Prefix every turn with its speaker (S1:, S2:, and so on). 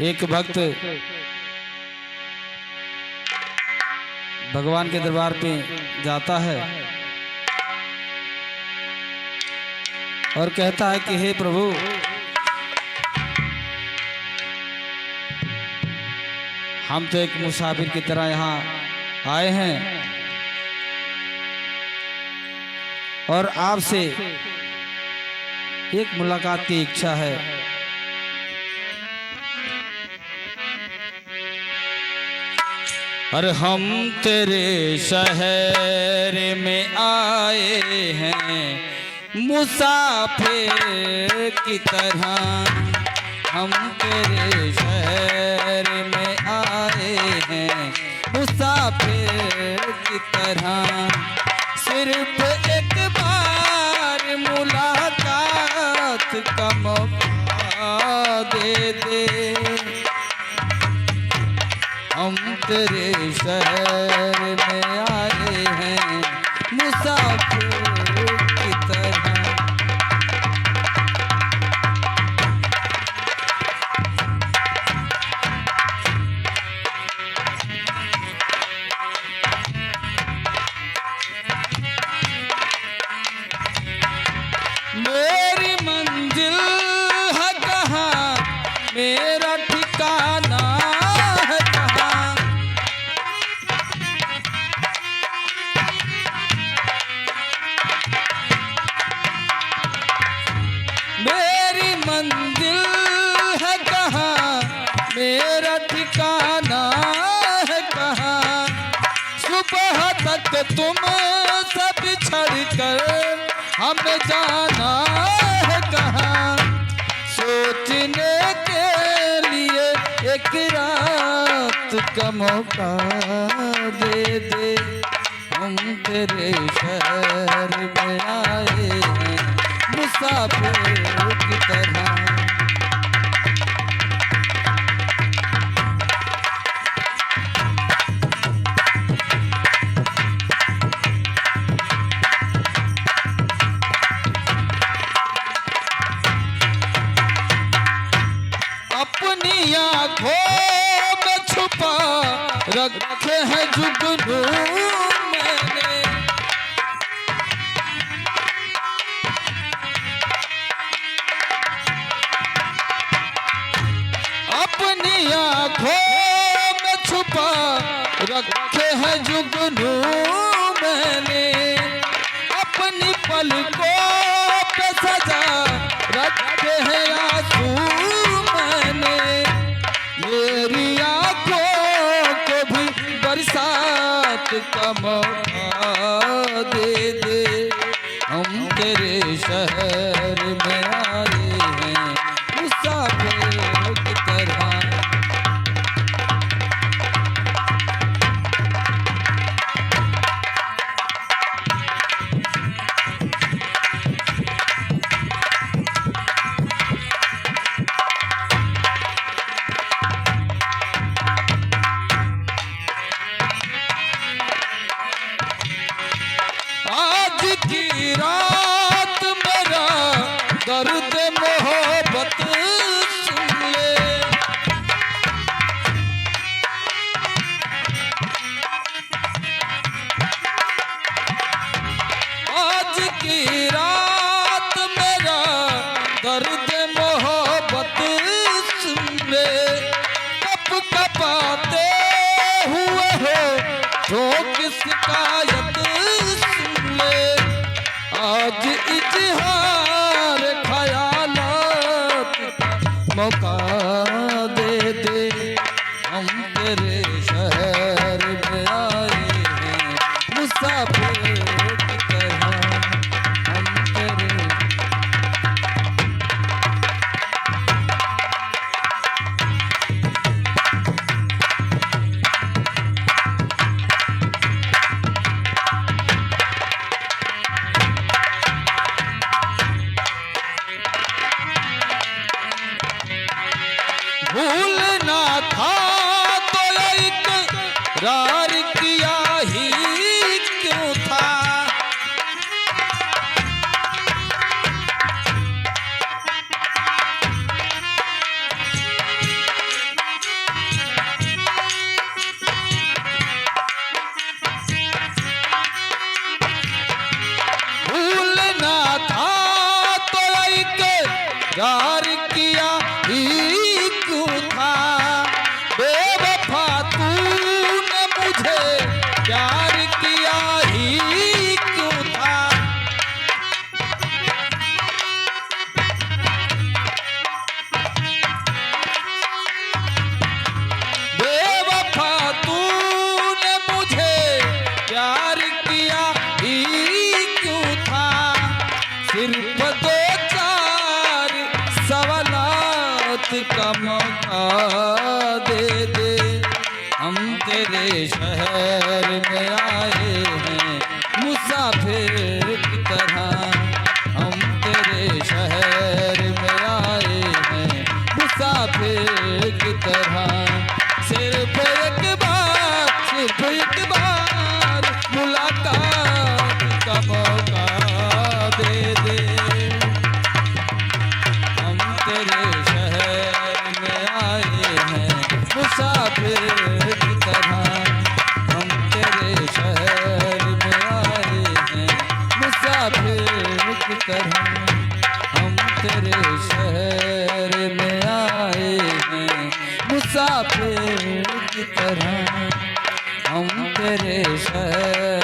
S1: एक भक्त भगवान के दरबार पे जाता है और कहता है कि हे प्रभु, हम तो एक मुसाफिर की तरह यहाँ आए हैं और आपसे एक मुलाकात की इच्छा है। और हम तेरे शहर में आए हैं मुसाफिर की तरह, हम तेरे शहर में आए हैं मुसाफिर की तरह। सिर्फ एक बार मुलाकात का मौका दे दे, हम तेरे शहर में आए हैं मुसाफिर की तरह। मेरी मंजिल है कहाँ, मेरा ठिकाना है कहाँ, मेरी मंजिल है कहाँ, मेरा ठिकाना है कहाँ। सुबह तक तुम सब छोड़कर हमें जाना है कहाँ। सोचने के लिए एक रात का मौका दे दे, हम तेरे शहर में आए हैं मुसाफिर की तरह। अपनी आँखों में छुपा रखे हैं जुगनू मैंने, अपनी आँखों में छुपा रखे हैं जुगनू मैंने। अपनी पलकों पे सजा रखे हैं आंसू मैंने। मेरी आंखों को भी बरसात का मौका दे दे, हम तेरे शहर में आए हैं मुसाफिर की तरह। आज की रात मेरा दर्द मोहब्बत सुन ले, आज की रात मेरा दर्द मोहब्बत सुन ले। कप कपाते हुए हो तो किस शिकायत सुन ले। आज इजहार ख़यालात मौका दे दे, हम तेरे शहर में आए हैं मुसाफिर की तरह, हम तेरे। भूलना था तो इकरार किया ही क्यों था। प्यार किया ही क्यों था, बेवफा तूने मुझे प्यार किया ही क्यों था। बेवफा तूने मुझे प्यार किया ही क्यों था, सिर्फ दो चार सवालात का मौका दे दे। हम तेरे शहर में आए हैं मुसाफिर की तरह, हम तेरे शहर में आए हैं मुसाफिर की तरह। सिर्फ एक बार मुलाकात का मौका दे दे। हम तेरे शहर में आए हैं मुसाफिर की तरह, हम तेरे शहर में आए हैं मुसाफिर की तरह, हम तेरे शहर में आए हैं मुसाफिर की तरह, हम तेरे शहर